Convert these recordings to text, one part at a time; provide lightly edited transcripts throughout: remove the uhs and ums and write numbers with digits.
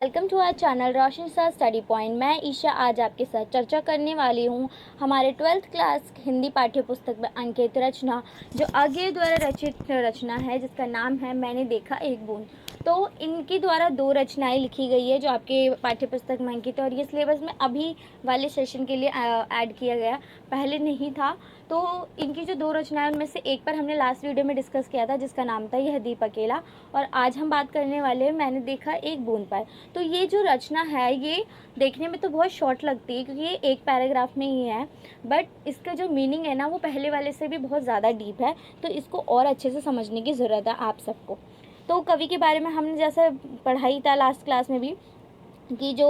Welcome to our channel Roshan sir study point. मैं ईशा आज आपके साथ चर्चा करने वाली हूँ हमारे 12th क्लास हिंदी पाठ्य पुस्तक में अंकित रचना जो अज्ञे द्वारा रचित रचना है जिसका नाम है मैंने देखा एक बूंद। तो इनके द्वारा 2 रचनाएं लिखी गई है जो आपके पाठ्य पुस्तक में अंकित है और ये सिलेबस में अभी वाले सेशन के लिए ऐड किया गया, पहले नहीं था। तो इनकी जो 2 रचनाएं उनमें से एक पर हमने लास्ट वीडियो में डिस्कस किया था जिसका नाम था यह दीप अकेला, और आज हम बात करने वाले हैं मैंने देखा एक बूंद पर। तो ये जो रचना है ये देखने में तो बहुत शॉर्ट लगती है क्योंकि ये एक पैराग्राफ में ही है, बट इसका जो मीनिंग है ना वो पहले वाले से भी बहुत ज़्यादा डीप है, तो इसको और अच्छे से समझने की ज़रूरत है आप सबको। तो कवि के बारे में हमने जैसे पढ़ाई था लास्ट क्लास में भी कि जो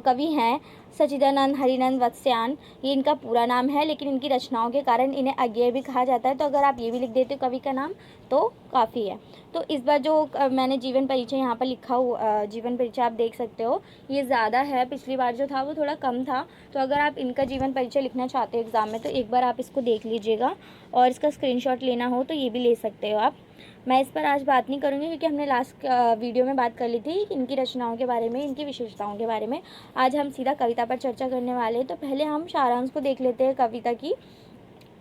कवि हैं सच्चिदानंद हरिनंद वत्स्यायन, ये इनका पूरा नाम है, लेकिन इनकी रचनाओं के कारण इन्हें अज्ञेय भी कहा जाता है। तो अगर आप ये भी लिख देते हो कवि का नाम तो काफ़ी है। तो इस बार जो मैंने जीवन परिचय यहाँ पर लिखा हुआ, जीवन परिचय आप देख सकते हो ये ज़्यादा है, पिछली बार जो था वो थोड़ा कम था। तो अगर आप इनका जीवन परिचय लिखना चाहते हो एग्ज़ाम में तो एक बार आप इसको देख लीजिएगा, और इसका स्क्रीनशॉट लेना हो तो ये भी ले सकते हो आप। मैं इस पर आज बात नहीं करूँगी क्योंकि हमने लास्ट वीडियो में बात कर ली थी इनकी रचनाओं के बारे में, इनकी विशेषताओं के बारे में। आज हम सीधा कविता पर चर्चा करने वाले हैं। तो पहले हम सारांश को देख लेते हैं कविता की।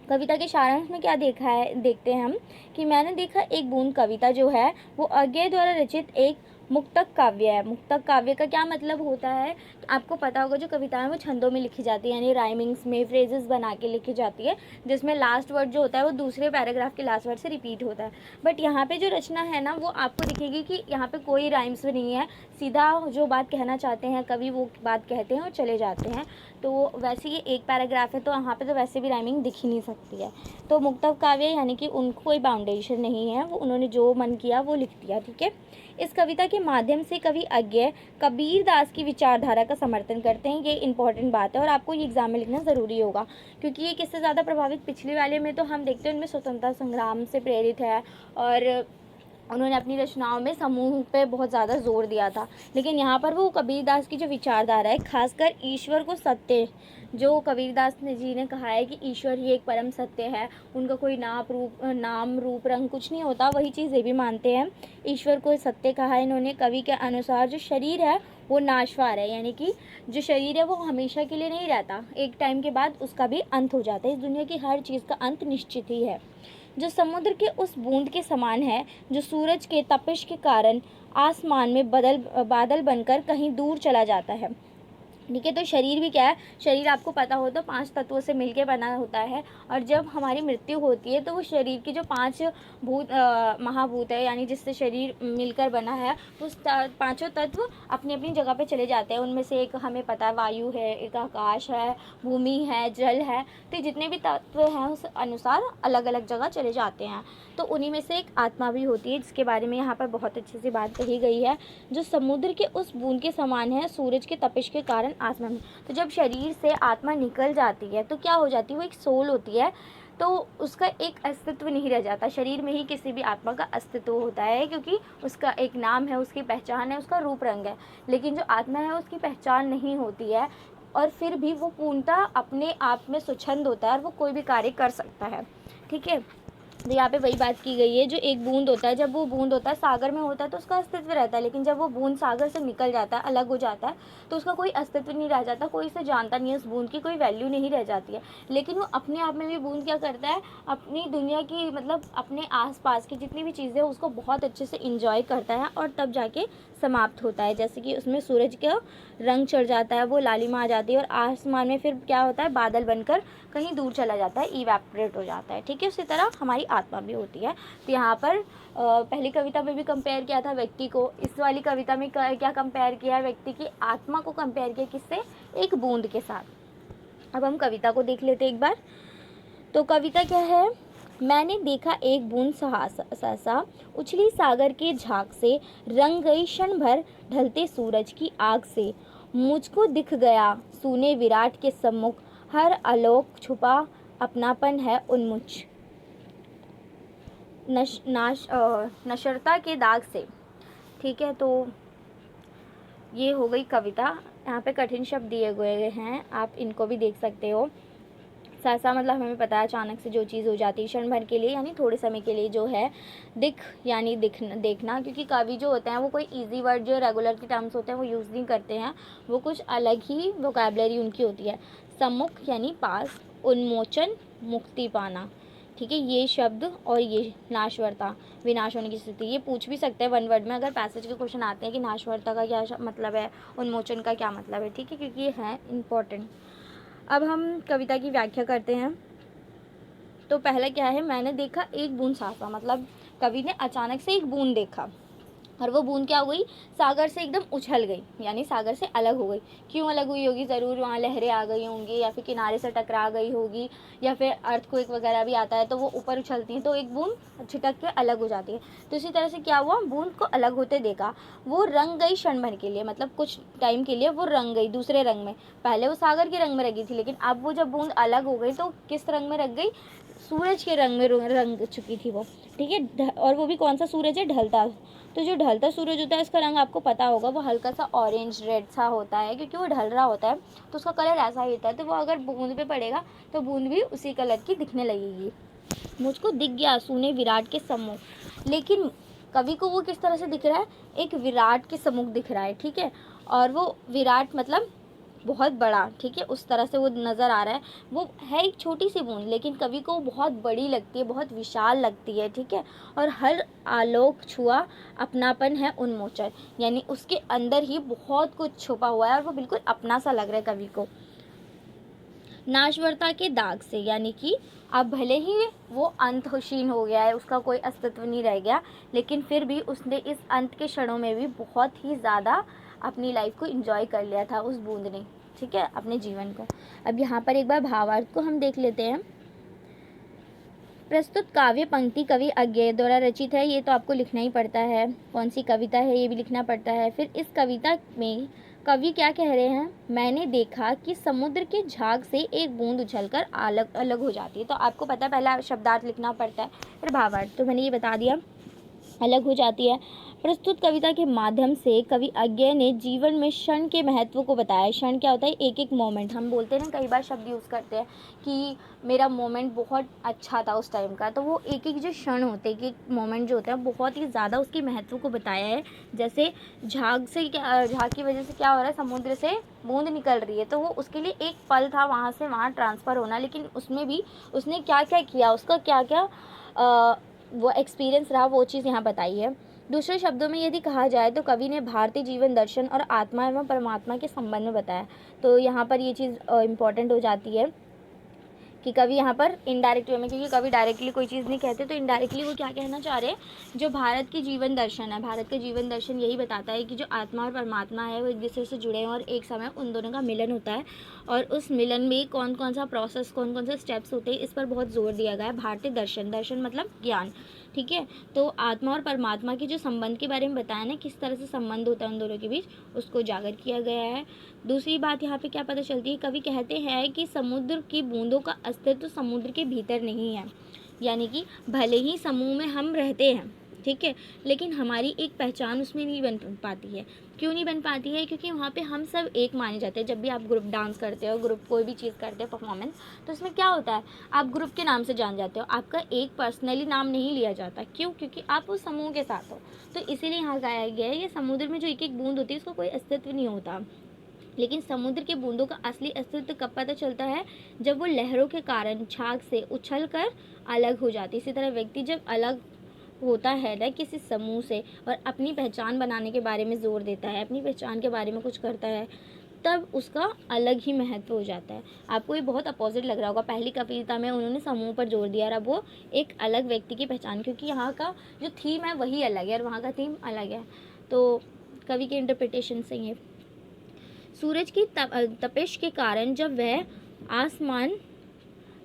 कविता के सारांश में क्या देखा है देखते हैं हम कि मैंने देखा एक बूंद कविता जो है वो अज्ञेय द्वारा रचित एक मुक्तक काव्य है। मुक्तक काव्य का क्या मतलब होता है, आपको पता होगा जो कविताएं वो छंदों में लिखी जाती है, यानी राइमिंग्स में फ्रेजेस बना के लिखी जाती है, जिसमें लास्ट वर्ड जो होता है वो दूसरे पैराग्राफ के लास्ट वर्ड से रिपीट होता है। बट यहाँ पे जो रचना है ना वो आपको दिखेगी कि यहाँ पे कोई राइम्स नहीं है, सीधा जो बात कहना चाहते हैं कवि वो बात कहते हैं और चले जाते हैं। तो वैसे ये एक पैराग्राफ है तो यहाँ पे तो वैसे भी राइमिंग दिख ही नहीं सकती है। तो मुक्तक काव्य यानी कि उनको कोई बाउंडेशन नहीं है, वो उन्होंने जो मन किया वो लिख दिया, ठीक है। इस कविता के माध्यम से कवि अज्ञेय कबीर दास की विचारधारा का समर्थन करते हैं, ये इंपॉर्टेंट बात है और आपको ये एग्जाम में लिखना ज़रूरी होगा क्योंकि ये किससे ज़्यादा प्रभावित, पिछले वाले में तो हम देखते हैं उनमें स्वतंत्रता संग्राम से प्रेरित है और उन्होंने अपनी रचनाओं में समूह पे बहुत ज़्यादा जोर दिया था, लेकिन यहाँ पर वो कबीरदास की जो विचारधारा है खासकर ईश्वर को सत्य, जो कबीरदास ने जी ने कहा है कि ईश्वर ही एक परम सत्य है, उनका कोई नाम रूप रंग कुछ नहीं होता, वही चीज़ ये भी मानते हैं। ईश्वर को सत्य कहा है इन्होंने। कवि के अनुसार जो शरीर है वो नाशवार है, यानी कि जो शरीर है वो हमेशा के लिए नहीं रहता, एक टाइम के बाद उसका भी अंत हो जाता है। इस दुनिया की हर चीज़ का अंत निश्चित ही है। जो समुद्र के उस बूंद के समान है जो सूरज के तपिश के कारण आसमान में बादल बनकर कहीं दूर चला जाता है, ठीक है। तो शरीर भी क्या है, शरीर आपको पता हो तो 5 तत्वों से मिलके बना होता है, और जब हमारी मृत्यु होती है तो वो शरीर की जो 5 महाभूत है यानी जिससे शरीर मिलकर बना है उस 5 तत्व अपनी अपनी जगह पे चले जाते हैं। उनमें से एक हमें पता है वायु है, एक आकाश है, भूमि है, जल है, तो जितने भी तत्व हैं उस अनुसार अलग अलग जगह चले जाते हैं। तो उन्हीं में से एक आत्मा भी होती है जिसके बारे में यहाँ पर बहुत अच्छी सी बात कही गई है, जो समुद्र के उस बूंद के समान है सूरज के तपिश के कारण आसमान में। तो जब शरीर से आत्मा निकल जाती है तो क्या हो जाती है, वो एक सोल होती है, तो उसका एक अस्तित्व नहीं रह जाता। शरीर में ही किसी भी आत्मा का अस्तित्व होता है क्योंकि उसका एक नाम है, उसकी पहचान है, उसका रूप रंग है, लेकिन जो आत्मा है उसकी पहचान नहीं होती है और फिर भी वो पूर्णतः अपने आप में स्वच्छंद होता है और वो कोई भी कार्य कर सकता है, ठीक है। तो यहाँ पे वही बात की गई है, जो एक बूंद होता है, जब वो बूंद होता है सागर में होता है तो उसका अस्तित्व रहता है, लेकिन जब वो बूंद सागर से निकल जाता है, अलग हो जाता है, तो उसका कोई अस्तित्व नहीं रह जाता, कोई इसे जानता नहीं है, उस बूंद की कोई वैल्यू नहीं रह जाती है। लेकिन वो अपने आप में भी बूंद क्या करता है, अपनी दुनिया की मतलब अपने आसपास की जितनी भी चीज़ें उसको बहुत अच्छे से इंजॉय करता है और तब जाके समाप्त होता है। जैसे कि उसमें सूरज का रंग चढ़ जाता है, वो लालिमा आ जाती है और आसमान में फिर क्या होता है, बादल बनकर कहीं दूर चला जाता है, इवेपोरेट हो जाता है, ठीक है। उसी तरह हमारी आत्मा भी होती है। तो यहाँ पर पहली कविता में भी कंपेयर किया था व्यक्ति को, इस वाली कविता में क्या कंपेयर किया है, व्यक्ति की आत्मा को कंपेयर किया किससे, एक बूंद के साथ। अब हम कविता को देख लेते एक बार। तो कविता क्या है, मैंने देखा एक बूंद सहसा उछली सागर के झाग से, रंग गई क्षण भर ढलते सूरज की आग से, मुझको दिख गया सूने विराट के सम्मुख, हर आलोक छुपा अपनापन है उन्मुच, नश्वरता के दाग से, ठीक है। तो ये हो गई कविता। यहाँ पे कठिन शब्द दिए गए हैं, आप इनको भी देख सकते हो। सहसा मतलब हमें पता है अचानक से जो चीज़ हो जाती है, क्षण भर के लिए यानी थोड़े समय के लिए जो है। दिख यानी देखना, क्योंकि कवि जो होते हैं वो कोई इजी वर्ड जो रेगुलर के टर्म्स होते हैं वो यूज़ नहीं करते हैं, वो कुछ अलग ही वोकैबलरी उनकी होती है। सम्मुख यानी पास, उन्मोचन मुक्ति पाना, ठीक है, ये शब्द और ये नाशवरता विनाश होने की स्थिति, ये पूछ भी सकते हैं वन वर्ड में अगर पैसेज के क्वेश्चन आते हैं कि नाशवरता का क्या मतलब है, उन्मोचन का क्या मतलब है, ठीक है, क्योंकि ये है इम्पोर्टेंट। अब हम कविता की व्याख्या करते हैं। तो पहला क्या है, मैंने देखा एक बूंद साफा, मतलब कवि ने अचानक से एक बूंद देखा और वो बूंद क्या हो गई, सागर से एकदम उछल गई, यानी सागर से अलग हो गई। क्यों अलग हुई होगी, ज़रूर वहाँ लहरें आ गई होंगी या फिर किनारे से टकरा गई होगी, या फिर अर्थक्वेक वगैरह भी आता है तो वो ऊपर उछलती हैं तो एक बूंद छिटक के अलग हो जाती है। तो इसी तरह से क्या हुआ, बूंद को अलग होते देखा, वो रंग गई क्षण भर के लिए, मतलब कुछ टाइम के लिए वो रंग गई दूसरे रंग में। पहले वो सागर के रंग में रंगी थी, लेकिन अब वो जब बूंद अलग हो गई तो किस रंग में रंग गई, सूरज के रंग में रंग चुकी थी वो, ठीक है। और वो भी कौन सा सूरज है, ढलता। तो जो ढलता सूरज होता है उसका रंग आपको पता होगा, वो हल्का सा ऑरेंज रेड सा होता है, क्योंकि वो ढल रहा होता है तो उसका कलर ऐसा ही होता है। तो वो अगर बूंद पे पड़ेगा तो बूंद भी उसी कलर की दिखने लगेगी। मुझको दिख गया सूने विराट के सम्मुख, लेकिन कवि को वो किस तरह से दिख रहा है, एक विराट के सम्मुख दिख रहा है, ठीक है। और वो विराट मतलब बहुत बड़ा, ठीक है, उस तरह से वो नज़र आ रहा है। वो है एक छोटी सी बूंद, लेकिन कवि को बहुत बड़ी लगती है, बहुत विशाल लगती है, ठीक है। और हर आलोक छुआ अपनापन है उन्मोचन, यानी उसके अंदर ही बहुत कुछ छुपा हुआ है और वो बिल्कुल अपना सा लग रहा है कवि को। नाशवरता के दाग से, यानी कि अब भले ही वो अंतहीन हो गया है, उसका कोई अस्तित्व नहीं रह गया, लेकिन फिर भी उसने इस अंत के क्षणों में भी बहुत ही ज़्यादा अपनी लाइफ को एंजॉय कर लिया था उस बूंद ने, ठीक है, अपने जीवन को। अब यहाँ पर एक बार भावार्थ को हम देख लेते हैं। प्रस्तुत काव्य पंक्ति कवि अज्ञेय द्वारा रचित है, ये तो आपको लिखना ही पड़ता है, कौन सी कविता है ये भी लिखना पड़ता है। फिर इस कविता में कवि क्या कह रहे हैं, मैंने देखा कि समुद्र के झाग से एक बूंद उछलकर अलग अलग हो जाती है। तो आपको पता है पहला शब्दार्थ लिखना पड़ता है, फिर भावार्थ, तो मैंने ये बता दिया, अलग हो जाती है। प्रस्तुत कविता के माध्यम से कवि अज्ञेय ने जीवन में क्षण के महत्व को बताया। क्षण क्या होता है, एक एक मोमेंट, हम बोलते हैं ना कई बार शब्द यूज़ करते हैं कि मेरा मोमेंट बहुत अच्छा था उस टाइम का, तो वो एक एक जो क्षण होते हैं, एक एक मोमेंट जो होता है बहुत ही ज़्यादा उसके महत्व को बताया है। जैसे झाग से क्या, झाग की वजह से क्या हो रहा है, समुद्र से बूंद निकल रही है, तो वो उसके लिए एक पल था वहाँ से वहाँ ट्रांसफ़र होना, लेकिन उसमें भी उसने क्या क्या किया, उसका क्या क्या वो एक्सपीरियंस रहा, वो चीज़ यहाँ बताई है। दूसरे शब्दों में यदि कहा जाए तो कवि ने भारतीय जीवन दर्शन और आत्मा एवं परमात्मा के संबंध में बताया। तो यहाँ पर ये चीज़ इम्पॉर्टेंट हो जाती है कि कवि यहाँ पर इनडायरेक्ट वे में, क्योंकि कवि डायरेक्टली कोई चीज़ नहीं कहते, तो इनडायरेक्टली वो क्या कहना चाह रहे हैं, जो भारत की जीवन दर्शन है, भारत का जीवन दर्शन यही बताता है कि जो आत्मा और परमात्मा है वो एक दूसरे से जुड़े हैं और एक समय उन दोनों का मिलन होता है, और उस मिलन में कौन कौन सा प्रोसेस, कौन कौन से स्टेप्स होते हैं, इस पर बहुत जोर दिया गया है। भारतीय दर्शन, दर्शन मतलब ज्ञान, ठीक है। तो आत्मा और परमात्मा के जो संबंध के बारे में बताया ना, किस तरह से संबंध होता है उन दोनों के बीच, उसको उजागर किया गया है। दूसरी बात यहाँ पे क्या पता चलती है, कवि कहते हैं कि समुद्र की बूंदों का अस्तित्व समुद्र के भीतर नहीं है, यानी कि भले ही समूह में हम रहते हैं, ठीक है, लेकिन हमारी एक पहचान उसमें नहीं बन पाती है। क्यों नहीं बन पाती है, क्योंकि वहाँ पे हम सब एक माने जाते हैं। जब भी आप ग्रुप डांस करते हो, ग्रुप कोई भी चीज़ करते हो, परफॉर्मेंस, तो इसमें क्या होता है, आप ग्रुप के नाम से जान जाते हो, आपका एक पर्सनली नाम नहीं लिया जाता। क्यों, क्योंकि आप उस समूह के साथ हो। तो इसीलिए यहाँ गाया गया है, ये समुद्र में जो एक एक बूंद होती है उसको कोई अस्तित्व नहीं होता, लेकिन समुद्र के बूंदों का असली अस्तित्व कब पता चलता है, जब वो लहरों के कारण झाग से उछल कर अलग हो जाती है। इसी तरह व्यक्ति जब अलग होता है ना किसी समूह से और अपनी पहचान बनाने के बारे में जोर देता है, अपनी पहचान के बारे में कुछ करता है, तब उसका अलग ही महत्व हो जाता है। आपको ये बहुत अपोजिट लग रहा होगा, पहली कविता में उन्होंने समूह पर जोर दिया और अब वो एक अलग व्यक्ति की पहचान, क्योंकि यहाँ का जो थीम है वही अलग है और वहाँ का थीम अलग है। तो कवि के इंटरप्रिटेशन से ये सूरज की तपिश के कारण जब वह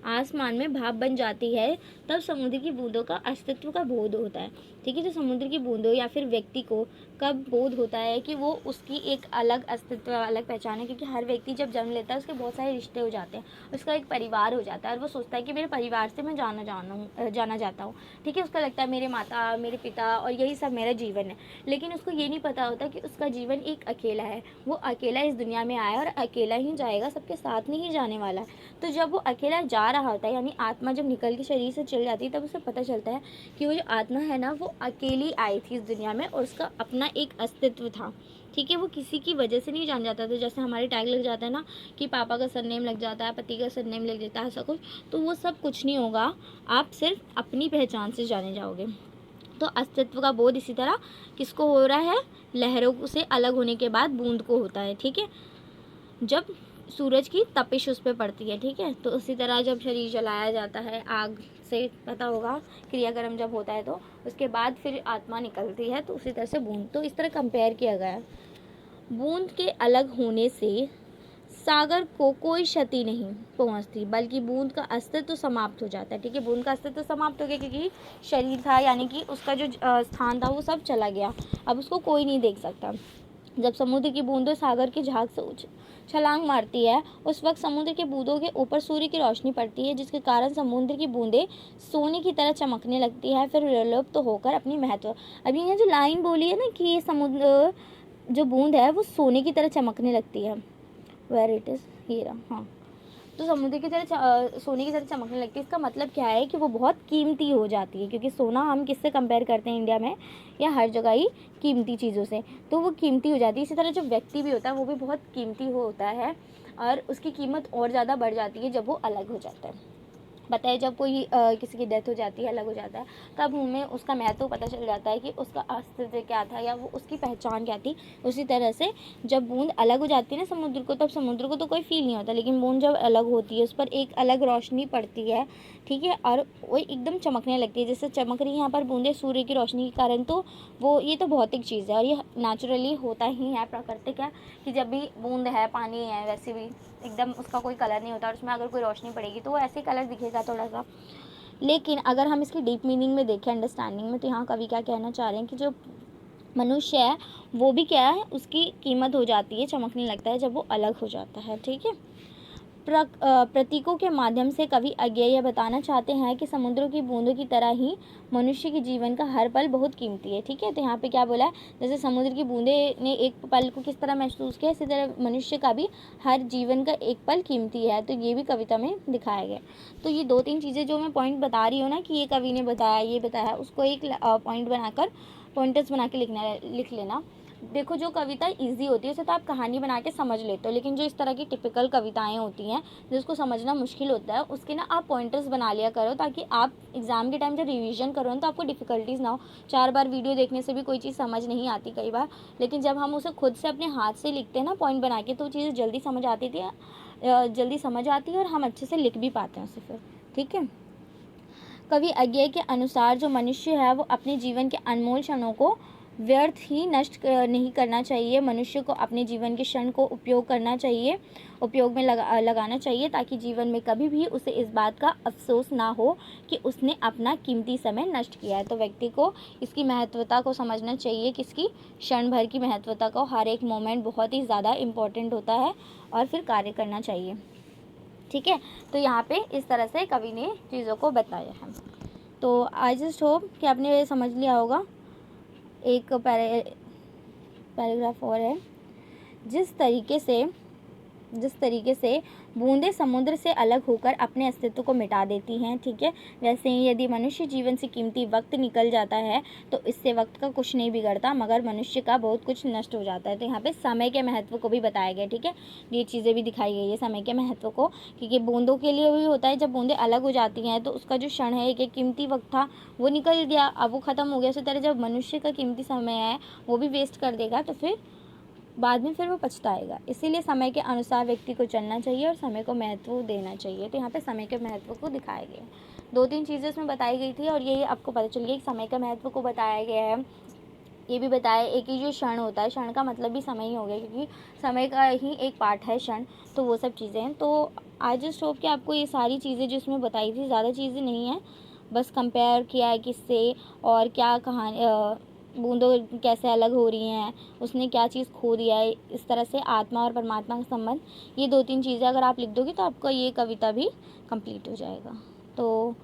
आसमान में भाप बन जाती है, तब समुद्र की बूंदों का अस्तित्व का बोध होता है, ठीक है। तो समुद्र की बूंदों या फिर व्यक्ति को कब बोध होता है कि वो उसकी एक अलग अस्तित्व, अलग पहचान है। क्योंकि हर व्यक्ति जब जन्म लेता है उसके बहुत सारे रिश्ते हो जाते हैं, उसका एक परिवार हो जाता है और वो सोचता है कि मेरे परिवार से मैं जाना जाता हूँ, ठीक है। उसका लगता है मेरे माता, मेरे पिता और यही सब मेरा जीवन है। लेकिन उसको ये नहीं पता होता कि उसका जीवन एक अकेला है, वो अकेला इस दुनिया में आया और अकेला ही जाएगा, सबके साथ नहीं जाने वाला है। तो जब वो अकेला जा रहा होता है, यानी आत्मा जब निकल के शरीर से चली जाती है, तब उसे पता चलता है कि वो जो आत्मा है ना, वो अकेली आई थी इस दुनिया में और उसका अपना एक अस्तित्व था, ठीक है। वो किसी की वजह से नहीं जान जाता था। जैसे हमारे टैग लग जाता है ना कि पापा का सरनेम लग जाता है, पति का सरनेम लग जाता है, ऐसा कुछ, तो वो सब कुछ नहीं होगा। आप सिर्फ अपनी पहचान से जाने जाओगे। तो अस्तित्व का बोध इसी तरह किसको हो रहा है? लहरों से अलग होने के बाद बूंद को होता है, ठीक है। जब सूरज की तपिश उस पर पड़ती है, ठीक है। तो उसी तरह जब शरीर जलाया जाता है आग से, पता होगा, क्रियाक्रम जब होता है तो उसके बाद फिर आत्मा निकलती है, तो उसी तरह से बूंद, तो इस तरह कंपेयर किया गया है। बूंद के अलग होने से सागर को कोई क्षति नहीं पहुंचती, बल्कि बूंद का अस्तित्व समाप्त हो जाता है, ठीक है। बूंद का अस्तित्व समाप्त हो गया क्योंकि शरीर था, यानी कि उसका जो स्थान था वो सब चला गया, अब उसको कोई नहीं देख सकता। जब समुद्र की बूंदें सागर के झाग से छलांग मारती है, उस वक्त समुद्र के बूंदों के ऊपर सूर्य की रोशनी पड़ती है, जिसके कारण समुद्र की बूंदें सोने की तरह चमकने लगती है, फिर विलुप्त होकर अपनी महत्व। अभी ये जो लाइन बोली है ना कि ये समुद्र जो बूंद है वो सोने की तरह चमकने लगती है, वेयर इट इज़, ये रहा, हाँ। तो समुद्र की तरह सोने की तरह चमकने लगती है, इसका मतलब क्या है कि वो बहुत कीमती हो जाती है। क्योंकि सोना हम किससे कंपेयर करते हैं इंडिया में या हर जगह ही? कीमती चीज़ों से, तो वो कीमती हो जाती है। इसी तरह जो व्यक्ति भी होता है वो भी बहुत कीमती होता है और उसकी कीमत और ज़्यादा बढ़ जाती है जब वो अलग हो जाता है। बताइए, जब कोई किसी की डेथ हो जाती है, अलग हो जाता है, तब हमें उसका महत्व पता चल जाता है कि उसका अस्तित्व क्या था या वो उसकी पहचान क्या थी। उसी तरह से जब बूंद अलग हो जाती है ना समुद्र को, तब समुद्र को तो कोई फील नहीं होता, लेकिन बूंद जब अलग होती है उस पर एक अलग रोशनी पड़ती है, ठीक है, और वो एकदम चमकने लगती है। जैसे चमक रही है यहाँ पर बूंदें सूर्य की रोशनी के कारण, तो वो ये तो भौतिक चीज़ है और ये नेचुरली होता ही है, प्राकृतिक है कि जब भी बूंद है, पानी है, वैसे भी एकदम उसका कोई कलर नहीं होता और उसमें अगर कोई रोशनी पड़ेगी तो वो ऐसे कलर दिखेगा थोड़ा सा। लेकिन अगर हम इसकी डीप मीनिंग में देखें, अंडरस्टैंडिंग में, तो यहाँ कवि क्या कहना चाह रहे हैं कि जो मनुष्य है वो भी क्या है, उसकी कीमत हो जाती है, चमकने लगता है जब वो अलग हो जाता है, ठीक है। प्रतीकों के माध्यम से कवि आगे यह बताना चाहते हैं कि समुद्र की बूंदों की तरह ही मनुष्य के जीवन का हर पल बहुत कीमती है, ठीक है। तो यहाँ पे क्या बोला है, जैसे समुद्र की बूंदें ने एक पल को किस तरह महसूस किया, इसी तरह मनुष्य का भी हर जीवन का एक पल कीमती है, तो ये भी कविता में दिखाया गया। तो ये 2-3 चीज़ें जो मैं पॉइंट बता रही हूँ ना कि ये कवि ने बताया, ये बताया, उसको एक पॉइंट बनाकर पॉइंटर्स बना के लिख लेना। देखो, जो कविता इजी होती है उसे तो आप कहानी बना के समझ लेते हो, लेकिन जो इस तरह की टिपिकल कविताएं होती हैं जिसको समझना मुश्किल होता है, उसके ना आप पॉइंटर्स बना लिया करो, ताकि आप एग्ज़ाम के टाइम जब रिवीजन करो तो आपको डिफ़िकल्टीज़ ना हो। 4 बार वीडियो देखने से भी कोई चीज़ समझ नहीं आती कई बार, लेकिन जब हम उसे खुद से अपने हाथ से लिखते हैं ना पॉइंट बना के, तो चीज़ें जल्दी समझ आती है और हम अच्छे से लिख भी पाते हैं उसे फिर, ठीक है। कवि अज्ञेय के अनुसार जो मनुष्य है वो अपने जीवन के अनमोल क्षणों को व्यर्थ ही नष्ट नहीं करना चाहिए। मनुष्य को अपने जीवन के क्षण को उपयोग में लगाना चाहिए, ताकि जीवन में कभी भी उसे इस बात का अफसोस ना हो कि उसने अपना कीमती समय नष्ट किया है। तो व्यक्ति को इसकी महत्वता को समझना चाहिए, किसकी? क्षण भर की महत्वता को। हर एक मोमेंट बहुत ही ज़्यादा इम्पोर्टेंट होता है और फिर कार्य करना चाहिए, ठीक है। तो यहाँ पे इस तरह से कवि ने चीज़ों को बताया है। तो आई जस्ट होप कि आपने समझ लिया होगा। एक पैराग्राफ और है, जिस तरीके से बूंदें समुद्र से अलग होकर अपने अस्तित्व को मिटा देती हैं, ठीक है, वैसे ही यदि मनुष्य जीवन से कीमती वक्त निकल जाता है तो इससे वक्त का कुछ नहीं बिगड़ता, मगर मनुष्य का बहुत कुछ नष्ट हो जाता है। तो यहाँ पे समय के महत्व को भी बताया गया, ठीक है, ये चीज़ें भी दिखाई गई है समय के महत्व को, क्योंकि बूंदों के लिए भी होता है, जब बूंदें अलग हो जाती हैं तो उसका जो क्षण है, एक कीमती वक्त था वो निकल गया, अब वो ख़त्म हो गया। उसी तरह जब मनुष्य का कीमती समय है वो भी वेस्ट कर देगा तो फिर बाद में फिर वो पछताएगा। इसीलिए समय के अनुसार व्यक्ति को चलना चाहिए और समय को महत्व देना चाहिए। तो यहाँ पे समय के महत्व को दिखाया गया है। 2-3 चीज़ें इसमें बताई गई थी और ये आपको पता चल गया कि समय का महत्व को बताया गया है। ये भी बताया, एक ही जो क्षण होता है, क्षण का मतलब भी समय ही हो गया, क्योंकि समय का ही एक पार्ट है क्षण, तो वो सब चीज़ें हैं। तो आई जस्ट होप कि आपको ये सारी चीज़ें जो इसमें बताई थी, ज़्यादा चीज़ें नहीं हैं, बस कंपेयर किया है किससे और क्या कहानी बूंदों कैसे अलग हो रही हैं, उसने क्या चीज़ खो दिया है, इस तरह से आत्मा और परमात्मा का संबंध, ये 2-3 चीज़ें अगर आप लिख दोगे तो आपका ये कविता भी कंप्लीट हो जाएगा। तो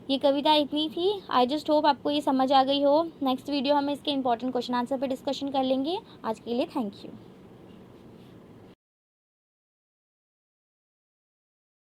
ये कविता इतनी थी। आई जस्ट होप आपको ये समझ आ गई हो। नेक्स्ट वीडियो हम इसके इंपॉर्टेंट क्वेश्चन आंसर पे डिस्कशन कर लेंगे। आज के लिए थैंक यू।